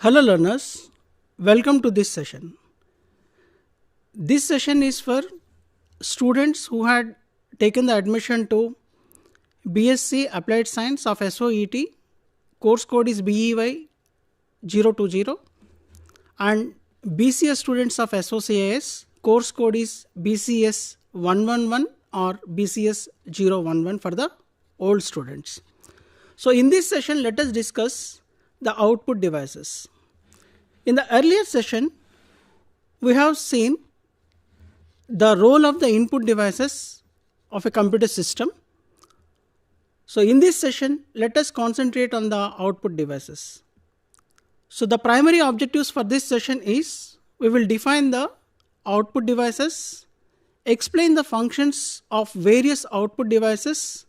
Hello learners, welcome to this session. This session is for students who had taken the admission to BSc Applied Science of SOET, course code is BEY 020, and BCA students of SOCIS, course code is BCS 111 or BCS 011 for the old students. So in this session, let us discuss the output devices. In the earlier session, we have seen the role of the input devices of a computer system. So in this session, let us concentrate on the output devices. So the primary objectives for this session is we will define the output devices, explain the functions of various output devices,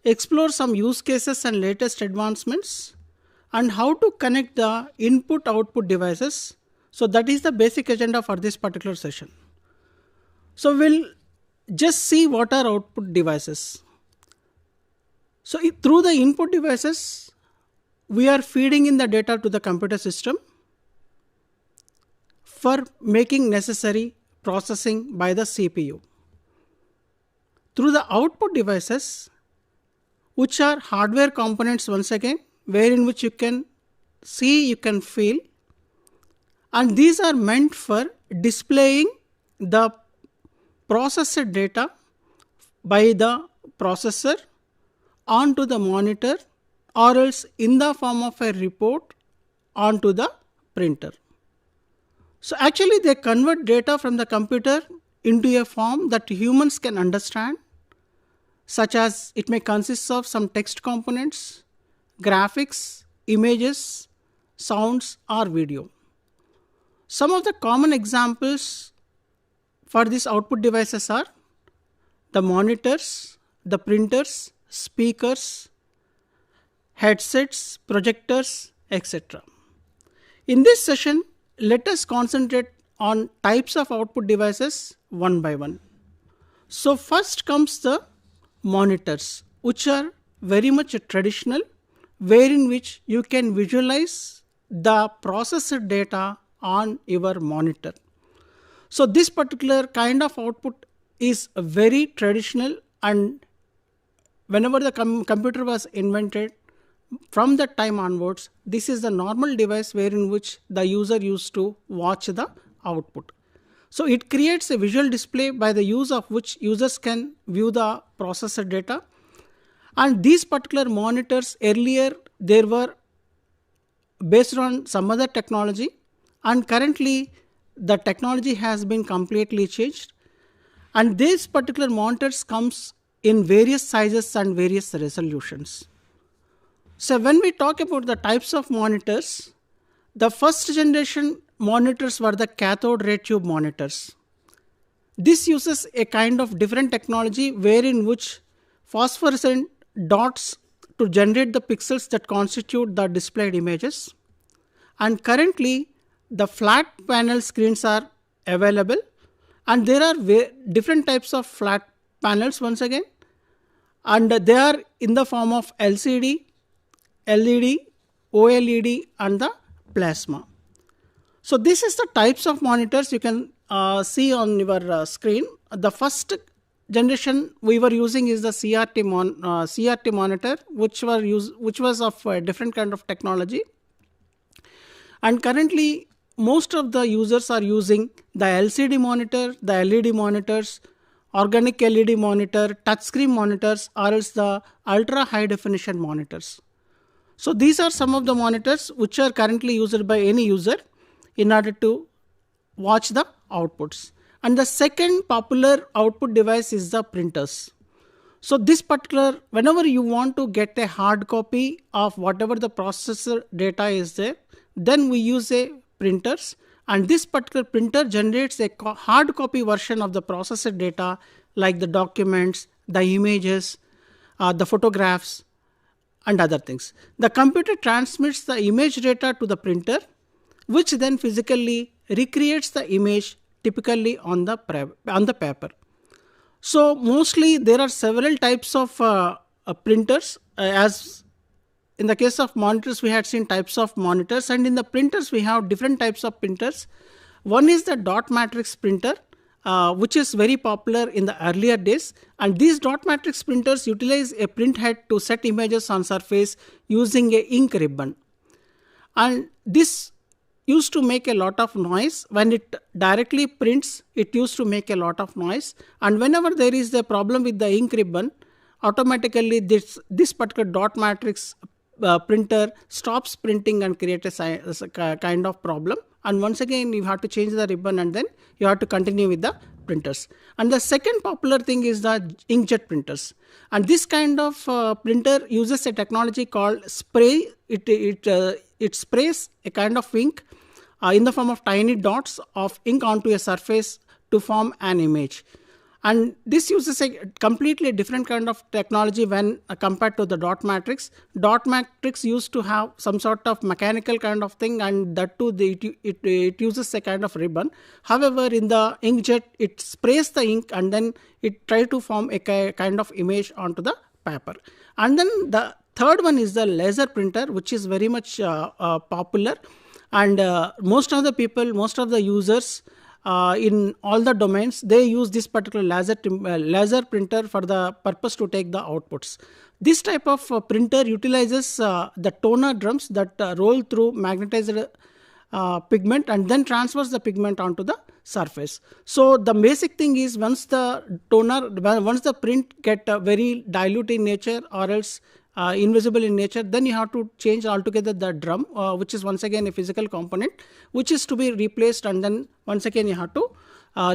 explore some use cases and latest advancements, and how to connect the input-output devices. So that is the basic agenda for this particular session. So we'll just see what are output devices. So through the input devices, we are feeding in the data to the computer system for making necessary processing by the CPU. Through the output devices, which are hardware components once again, wherein which you can see, you can feel, and these are meant for displaying the processed data by the processor onto the monitor or else in the form of a report onto the printer. So actually they convert data from the computer into a form that humans can understand, such as it may consist of some text components, graphics, images, sounds or video. Some of the common examples for these output devices are the monitors, the printers, speakers, headsets, projectors, etc. In this session, let us concentrate on types of output devices one by one. So first comes the monitors, which are very much traditional, wherein which you can visualize the processed data on your monitor. So this particular kind of output is very traditional, and whenever the computer was invented, from that time onwards, this is the normal device wherein which the user used to watch the output. So it creates a visual display by the use of which users can view the processed data. And these particular monitors earlier, they were based on some other technology, and currently the technology has been completely changed. And these particular monitors comes in various sizes and various resolutions. So when we talk about the types of monitors, the first generation monitors were the cathode ray tube monitors. This uses a kind of different technology wherein which phosphorescent dots to generate the pixels that constitute the displayed images. And currently the flat panel screens are available, and there are different types of flat panels once again, and they are in the form of LCD, LED, OLED and the plasma. So this is the types of monitors you can see on your screen. The first generation we were using is the CRT monitor, which was of a different kind of technology. And currently most of the users are using the LCD monitor, the LED monitors, organic LED monitor, touchscreen monitors, or else the ultra high definition monitors. So these are some of the monitors which are currently used by any user in order to watch the outputs. And the second popular output device is the printers. So this particular, whenever you want to get a hard copy of whatever the processor data is there, then we use a printers, and this particular printer generates a hard copy version of the processed data, like the documents, the images, the photographs and other things. The computer transmits the image data to the printer, which then physically recreates the image typically on the paper. So mostly there are several types of printers as in the case of monitors, we had seen types of monitors, and in the printers, we have different types of printers. One is the dot matrix printer, which is very popular in the earlier days. And these dot matrix printers utilize a print head to set images on surface using a ink ribbon. And this used to make a lot of noise. When it directly prints, it used to make a lot of noise. And whenever there is a problem with the ink ribbon, automatically this particular dot matrix printer stops printing and creates a kind of problem. And once again, you have to change the ribbon and then you have to continue with the printers. And the second popular thing is the inkjet printers. And this kind of printer uses a technology called spray. It sprays a kind of ink in the form of tiny dots of ink onto a surface to form an image. And this uses a completely different kind of technology when compared to the dot matrix. Dot matrix used to have some sort of mechanical kind of thing, and that too it uses a kind of ribbon. However, in the inkjet, it sprays the ink and then it tries to form a kind of image onto the paper. And then the third one is the laser printer, which is very much popular. And most of the people, most of the users, in all the domains, they use this particular laser printer for the purpose to take the outputs. This type of printer utilizes the toner drums that roll through magnetized pigment and then transfers the pigment onto the surface. So the basic thing is once the print get very dilute in nature or else invisible in nature, then you have to change altogether the drum, which is once again a physical component, which is to be replaced, and then once again you have to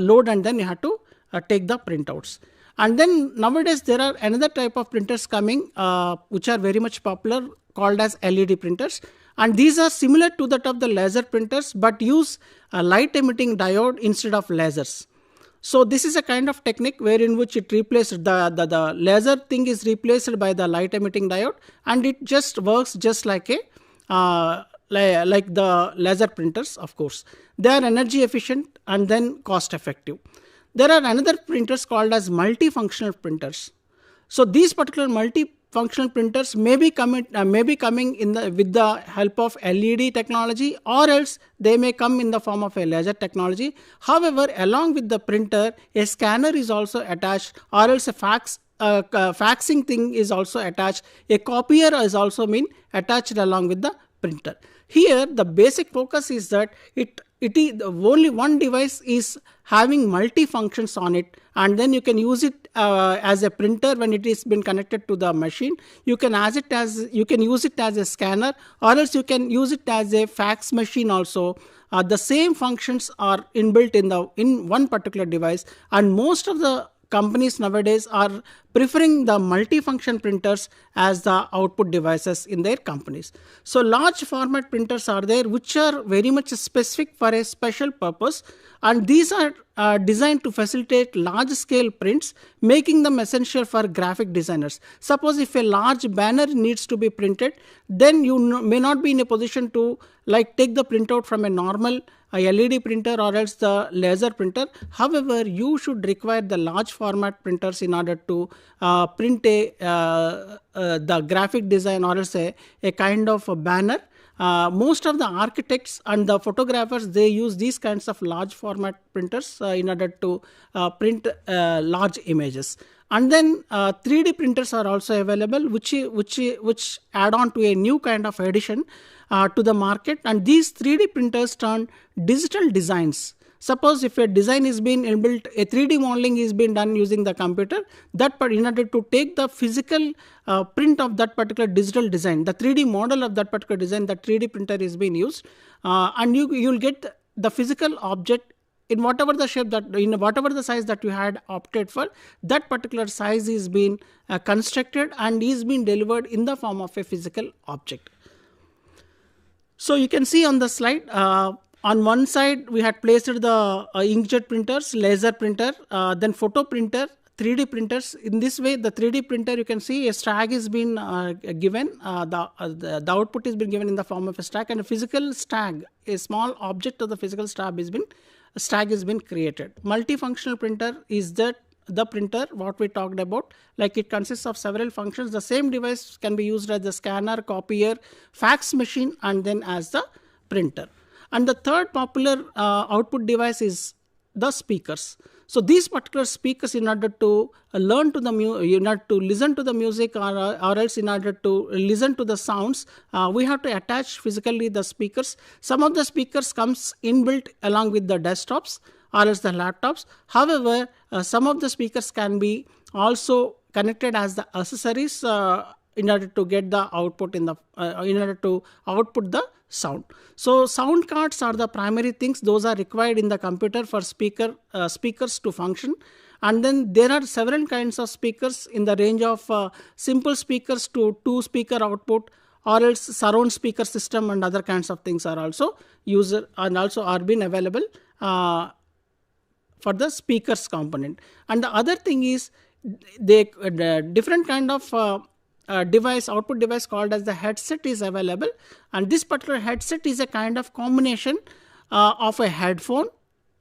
load and then you have to take the printouts. And then nowadays there are another type of printers coming which are very much popular, called as LED printers. And these are similar to that of the laser printers but use a light emitting diode instead of lasers. So this is a kind of technique wherein which it replaced the laser thing is replaced by the light emitting diode, and it just works just like a like the laser printers. Of course, they are energy efficient and then cost effective. There are another printers called as multifunctional printers. So these particular multifunctional printers may be coming with the help of LED technology, or else they may come in the form of a laser technology. However, along with the printer, a scanner is also attached, or else a faxing thing is also attached. A copier is also been attached along with the printer. Here, the basic focus is that it is only one device is having multi functions on it, and then you can use it as a printer when it is been connected to the machine. You can use it as a scanner, or else you can use it as a fax machine also. The same functions are inbuilt in one particular device, and most of the companies nowadays are preferring the multifunction printers as the output devices in their companies. So large format printers are there which are very much specific for a special purpose, and these are designed to facilitate large scale prints, making them essential for graphic designers. Suppose if a large banner needs to be printed, then you may not be in a position to take the printout from a normal LED printer or else the laser printer. However, you should require the large format printers in order to print the graphic design or else a kind of a banner. Most of the architects and the photographers, they use these kinds of large format printers in order to print large images. And then 3D printers are also available, which add on to a new kind of addition to the market. And these 3D printers turn digital designs. Suppose if a design is being inbuilt, a 3D modeling is being done using the computer, in order to take the physical print of that particular digital design, the 3D model of that particular design, the 3D printer is being used, and you'll get the physical object in whatever the shape in whatever the size that you had opted for. That particular size is being constructed and is being delivered in the form of a physical object. So you can see on the slide, on one side we had placed the inkjet printers, laser printer, then photo printer, 3D printers. In this way, the 3D printer, you can see a stack is been given, the output is been given in the form of a stack, and a physical stack, a small object of the physical stack is been created. Multifunctional printer is that the printer, what we talked about, like it consists of several functions. The same device can be used as the scanner, copier, fax machine, and then as the printer. And the third popular output device is the speakers. So these particular speakers, in order to learn to the in order to listen to the music, or else in order to listen to the sounds, we have to attach physically the speakers. Some of the speakers comes inbuilt along with the desktops or else the laptops. However, some of the speakers can be also connected as the accessories in order to get the output in order to output the sound. So sound cards are the primary things. Those are required in the computer for speakers to function. And then there are several kinds of speakers in the range of simple speakers to 2-speaker output, or else surround speaker system and other kinds of things are also are being available for the speakers component. And the other thing is the different kind of output device called as the headset is available, and this particular headset is a kind of combination of a headphone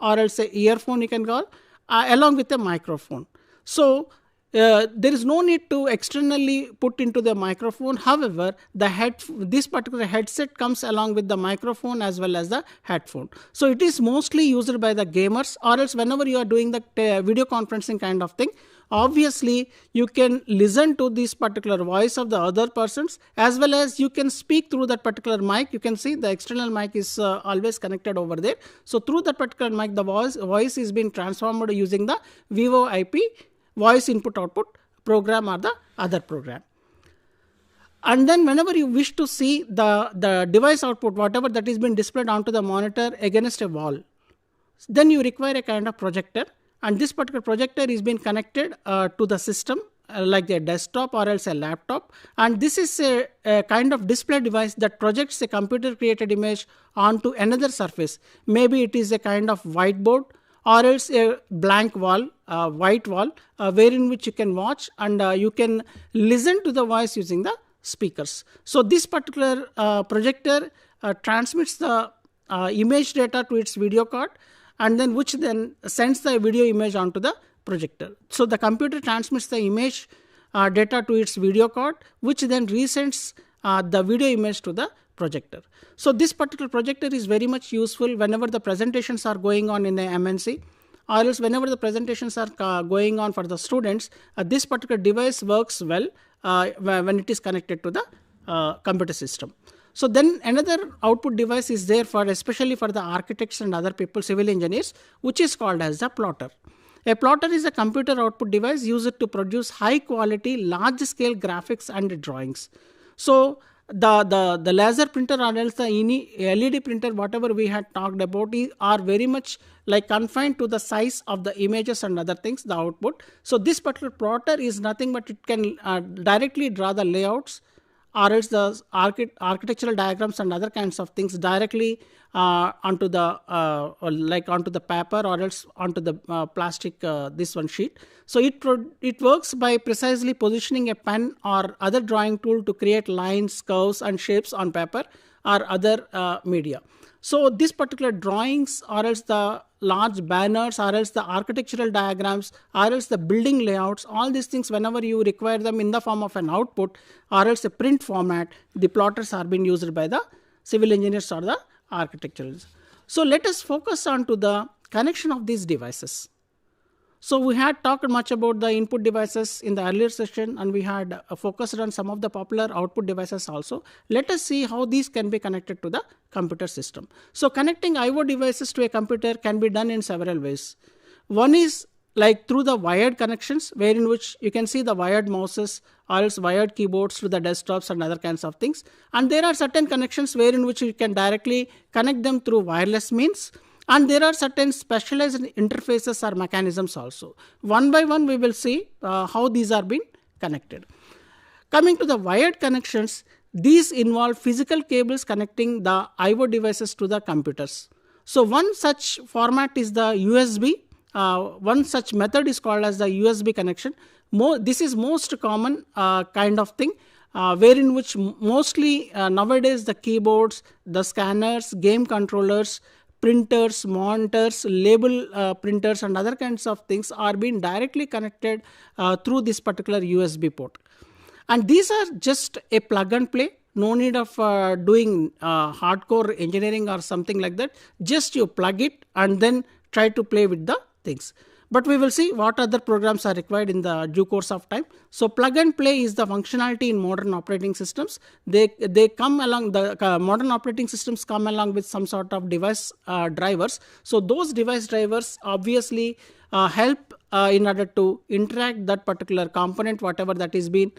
or else a earphone, you can call, along with a microphone. So there is no need to externally put into the microphone. However, this particular headset comes along with the microphone as well as the headphone. So it is mostly used by the gamers, or else whenever you are doing the video conferencing kind of thing. Obviously, you can listen to this particular voice of the other persons, as well as you can speak through that particular mic. You can see the external mic is always connected over there. So through that particular mic, the voice is being transformed using the VoIP voice input output program or the other program. And then whenever you wish to see the device output, whatever that is being displayed onto the monitor against a wall, then you require a kind of projector. And this particular projector is being connected to the system like a desktop or else a laptop. And this is a kind of display device that projects a computer created image onto another surface. Maybe it is a kind of whiteboard or else a blank wall, white wall, wherein which you can watch and you can listen to the voice using the speakers. So this particular projector transmits the image data to its video card, and then which then sends the video image onto the projector. So the computer transmits the image data to its video card, which then resends the video image to the projector. So this particular projector is very much useful whenever the presentations are going on in a MNC, or else whenever the presentations are going on for the students, this particular device works well when it is connected to the computer system. So then another output device is there especially for the architects and other people, civil engineers, which is called as the plotter. A plotter is a computer output device used to produce high quality, large scale graphics and drawings. So the laser printer or else the LED printer, whatever we had talked about, are very much like confined to the size of the images and other things, the output. So this particular plotter is nothing but it can directly draw the layouts or else the architectural diagrams and other kinds of things directly onto the paper or else onto the plastic sheet. So it works by precisely positioning a pen or other drawing tool to create lines, curves and shapes on paper or other media. So this particular drawings or else the large banners or else the architectural diagrams or else the building layouts, all these things, whenever you require them in the form of an output or else a print format, the plotters are being used by the civil engineers or the architecturals. So let us focus on to the connection of these devices. So we had talked much about the input devices in the earlier session, and we had focused on some of the popular output devices also. Let us see how these can be connected to the computer system. So connecting I/O devices to a computer can be done in several ways. One is like through the wired connections, wherein which you can see the wired mouses or else wired keyboards to the desktops and other kinds of things. And there are certain connections wherein which you can directly connect them through wireless means. And there are certain specialized interfaces or mechanisms also. One by one we will see how these are being connected. Coming to the wired connections, these involve physical cables connecting the I/O devices to the computers. So one such format is the USB. One such method is called as the USB connection. This is most common kind of thing, wherein which mostly nowadays the keyboards, the scanners, game controllers, printers, monitors, label printers and other kinds of things are being directly connected through this particular USB port. And these are just a plug and play. No need of doing hardcore engineering or something like that. Just you plug it and then try to play with the things. But we will see what other programs are required in the due course of time. So plug and play is the functionality in modern operating systems. They come along, the modern operating systems come along with some sort of device drivers. So those device drivers obviously help in order to interact that particular component, whatever that is being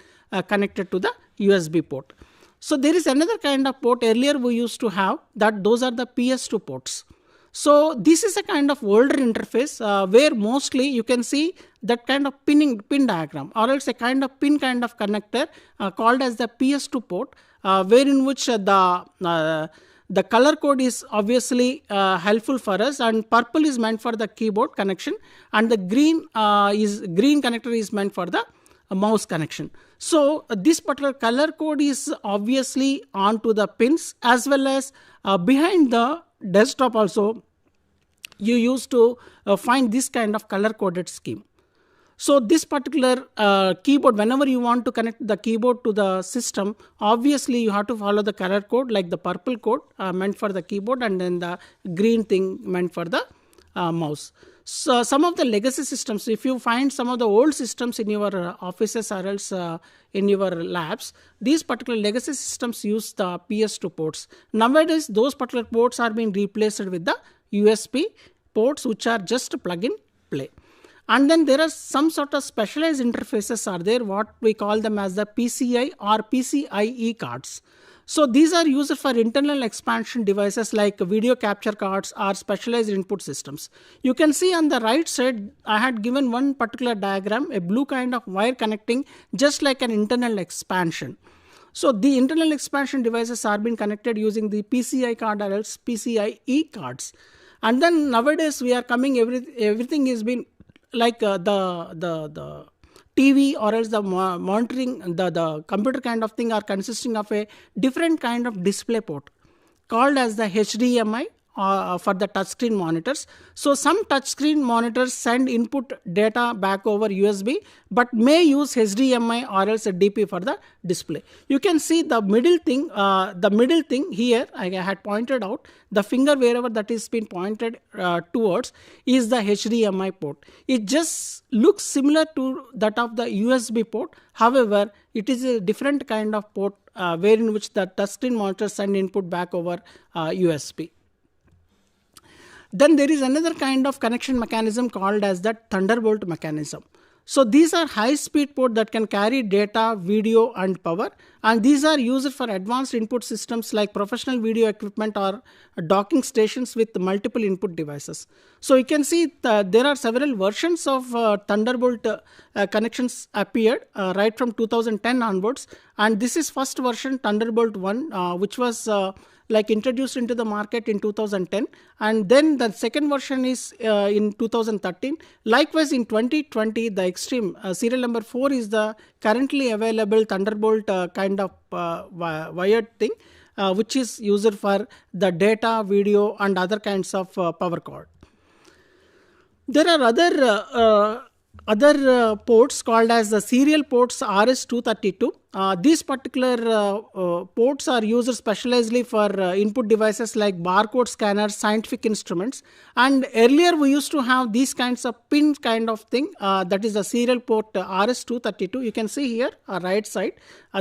connected to the USB port. So there is another kind of port. Earlier we used to have that, those are the PS2 ports. So this is a kind of older interface where mostly you can see that kind of pin diagram, or else a kind of pin kind of connector called as the PS2 port, wherein which the color code is obviously helpful for us, and purple is meant for the keyboard connection, and the green connector is meant for the mouse connection. So this particular color code is obviously onto the pins, as well as behind the desktop also you used to find this kind of color coded scheme. So this particular keyboard, whenever you want to connect the keyboard to the system, obviously you have to follow the color code, like the purple code meant for the keyboard, and then the green thing meant for the mouse. So some of the legacy systems, if you find some of the old systems in your offices or else in your labs, these particular legacy systems use the PS2 ports. Nowadays, those particular ports are being replaced with the USB ports, which are just plug and play. And then there are some sort of specialized interfaces are there, what we call them as the PCI or PCIe cards. So these are used for internal expansion devices like video capture cards or specialized input systems. You can see on the right side, I had given one particular diagram, a blue kind of wire connecting just like an internal expansion. So the internal expansion devices are being connected using the PCI card or else PCIe cards. And then nowadays we are coming, everything is been like the TV or else the monitoring, the computer kind of thing are consisting of a different kind of display port called as the HDMI for the touchscreen monitors. So some touchscreen monitors send input data back over USB, but may use HDMI or else a DP for the display. You can see the middle thing here, I had pointed out, the finger wherever that is been pointed towards is the HDMI port. It just looks similar to that of the USB port. However, it is a different kind of port wherein which the touchscreen monitors send input back over USB. Then there is another kind of connection mechanism called as the Thunderbolt mechanism. So these are high-speed ports that can carry data, video and power, and these are used for advanced input systems like professional video equipment or docking stations with multiple input devices. So you can see there are several versions of Thunderbolt connections appeared right from 2010 onwards, and this is first version Thunderbolt 1 which was like introduced into the market in 2010, and then the second version is in 2013. Likewise in 2020 the Extreme serial number 4 is the currently available Thunderbolt kind of wired thing which is used for the data, video and other kinds of power cord. There are other ports called as the serial ports RS-232. These particular ports are used specializedly for input devices like barcode scanners, scientific instruments, and earlier we used to have these kinds of pin kind of thing, that is the serial port RS-232. You can see here right side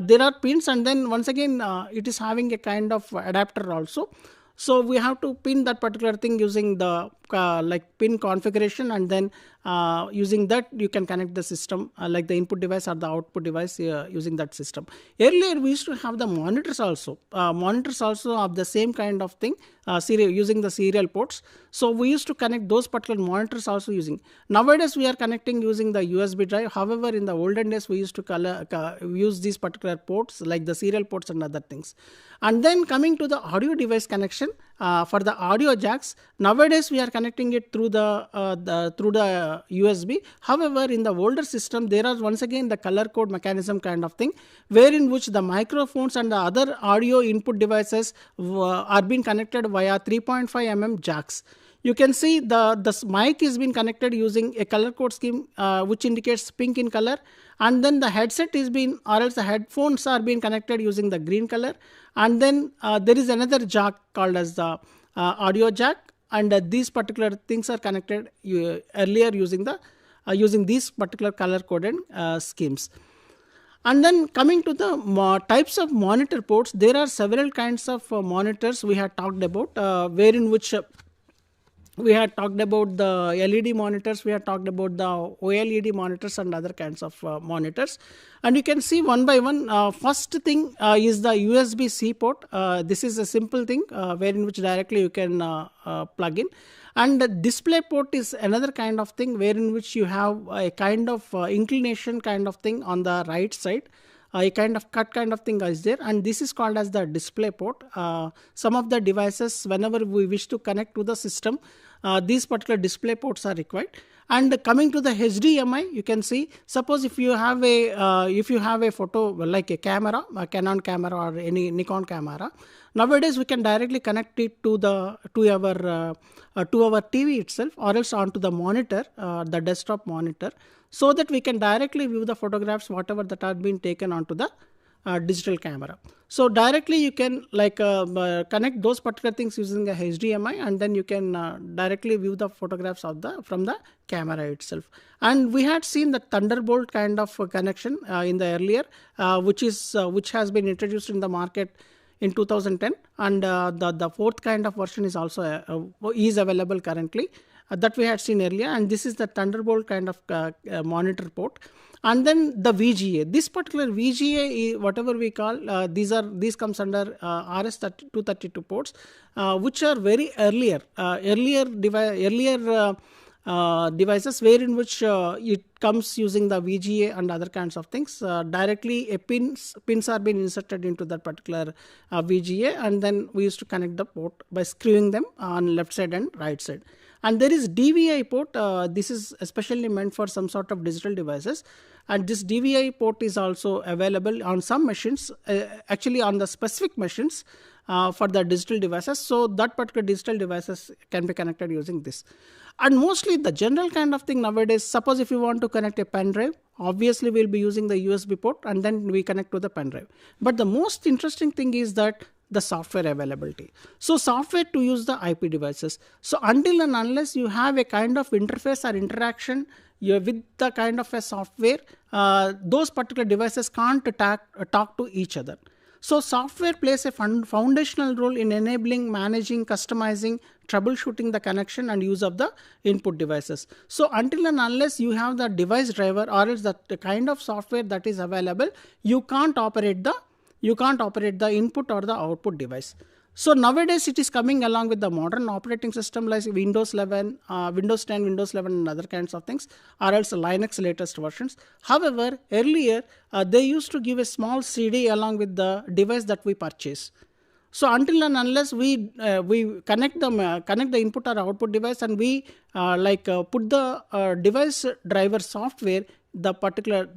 there are pins, and then once again it is having a kind of adapter also. So we have to pin that particular thing using the like pin configuration, and then using that you can connect the system like the input device or the output device using that system. Earlier we used to have the monitors also of the same kind of thing using the serial ports. So we used to connect those particular monitors also using. Nowadays we are connecting using the USB drive. However, in the olden days we used to use these particular ports like the serial ports and other things. And then coming to the audio device connection, for the audio jacks, nowadays we are connecting it through the USB. However, in the older system, there are once again the color code mechanism kind of thing, wherein which the microphones and the other audio input devices are being connected via 3.5 mm jacks. You can see the mic is being connected using a color code scheme which indicates pink in color, and then the headset is being, or else the headphones are being connected using the green color, and then there is another jack called as the audio jack, and these particular things are connected earlier using the using these particular color coded schemes. And then coming to the types of monitor ports, there are several kinds of monitors we had talked about, wherein which we had talked about the LED monitors, we had talked about the OLED monitors and other kinds of monitors. And you can see one by one. First thing is the USB-C port. This is a simple thing wherein which directly you can plug in. And the display port is another kind of thing wherein which you have a kind of inclination kind of thing on the right side. A kind of cut kind of thing is there, and this is called as the display port. Some of the devices, whenever we wish to connect to the system, these particular display ports are required. And coming to the HDMI, you can see, suppose if you have a photo like a camera, a Canon camera or any Nikon camera, nowadays we can directly connect it to our TV itself, or else onto the monitor, the desktop monitor, so that we can directly view the photographs whatever that are being taken onto the digital camera. So directly you can connect those particular things using a HDMI, and then you can directly view the photographs from the camera itself. And we had seen the Thunderbolt kind of connection in the earlier, which has been introduced in the market in 2010, and the fourth kind of version is also is available currently. That we had seen earlier, and this is the Thunderbolt kind of monitor port. And then the VGA, this particular VGA, whatever we call, these comes under RS232 ports, which are very earlier devices, wherein which it comes using the VGA and other kinds of things. Directly pins are being inserted into that particular VGA, and then we used to connect the port by screwing them on left side and right side. And there is DVI port. This is especially meant for some sort of digital devices, and this DVI port is also available on some machines, actually on the specific machines for the digital devices. So that particular digital devices can be connected using this. And mostly the general kind of thing nowadays, suppose if you want to connect a pen drive, obviously we'll be using the USB port, and then we connect to the pen drive. But the most interesting thing is that the software availability. So software to use the IP devices. So until and unless you have a kind of interface or interaction with the kind of a software, those particular devices can't talk to each other. So software plays a foundational role in enabling, managing, customizing, troubleshooting the connection and use of the input devices. So until and unless you have the device driver, or else the kind of software that is available, you can't operate the input or the output device. So nowadays it is coming along with the modern operating system like Windows 11, Windows 10, Windows 11 and other kinds of things, or else Linux latest versions. However, earlier they used to give a small CD along with the device that we purchase. So until and unless we connect the input or output device, and we put the device driver software, that particular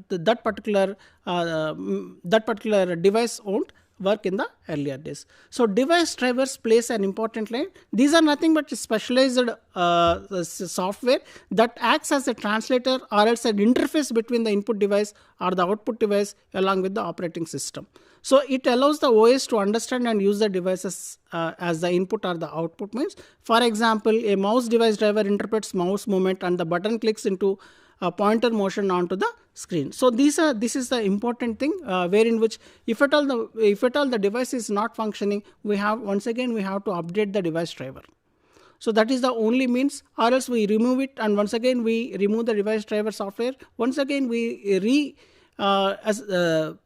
device won't work in the earlier days. So device drivers plays an important role. These are nothing but specialized software that acts as a translator or else an interface between the input device or the output device along with the operating system. So it allows the OS to understand and use the devices as the input or the output means. For example, a mouse device driver interprets mouse movement and the button clicks into a pointer motion onto the screen. So this is the important thing, wherein which if at all the device is not functioning, we have to update the device driver. So that is the only means, or else we remove it, and once again we remove the device driver software. Once again we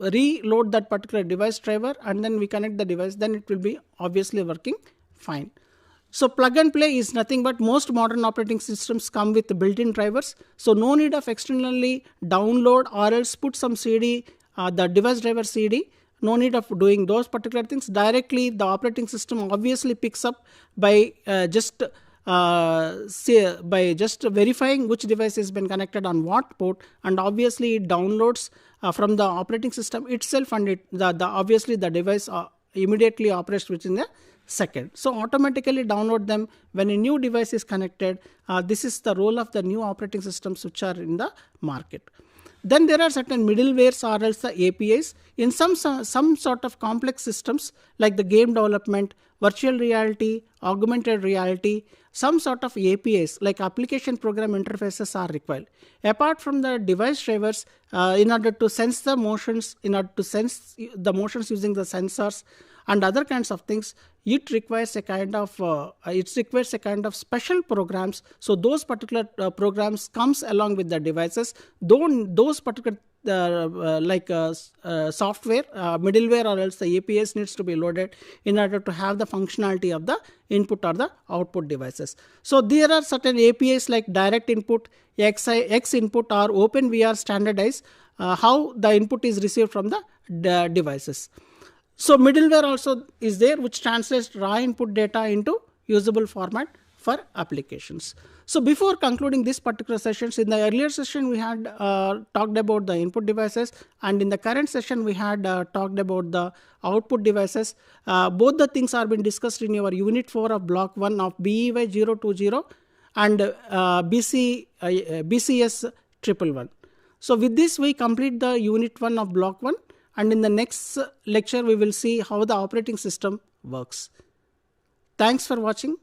reload that particular device driver, and then we connect the device. Then it will be obviously working fine. So plug and play is nothing but most modern operating systems come with built-in drivers. So no need of externally download or else put some CD, the device driver CD, no need of doing those particular things. Directly the operating system obviously picks up by just verifying which device has been connected on what port, and obviously it downloads from the operating system itself, and obviously the device immediately operates within a second. So automatically download them when a new device is connected. This is the role of the new operating systems which are in the market. Then there are certain middlewares or else the APIs in some sort of complex systems like the game development, virtual reality, augmented reality. Some sort of APIs like application program interfaces are required. Apart from the device drivers, in order to sense the motions, using the sensors and other kinds of things, it requires a kind of special programs. So those particular programs comes along with the devices. Those particular software, middleware or else the APIs needs to be loaded in order to have the functionality of the input or the output devices. So there are certain APIs like direct input, X input or OpenVR standardize how the input is received from the devices. So middleware also is there which translates raw input data into usable format for applications. So before concluding this particular sessions, in the earlier session we had talked about the input devices, and in the current session we had talked about the output devices. Both the things are being discussed in your unit 4 of block 1 of BEY 020 and BCS 111. So with this we complete the unit 1 of block 1, and in the next lecture we will see how the operating system works. Thanks for watching.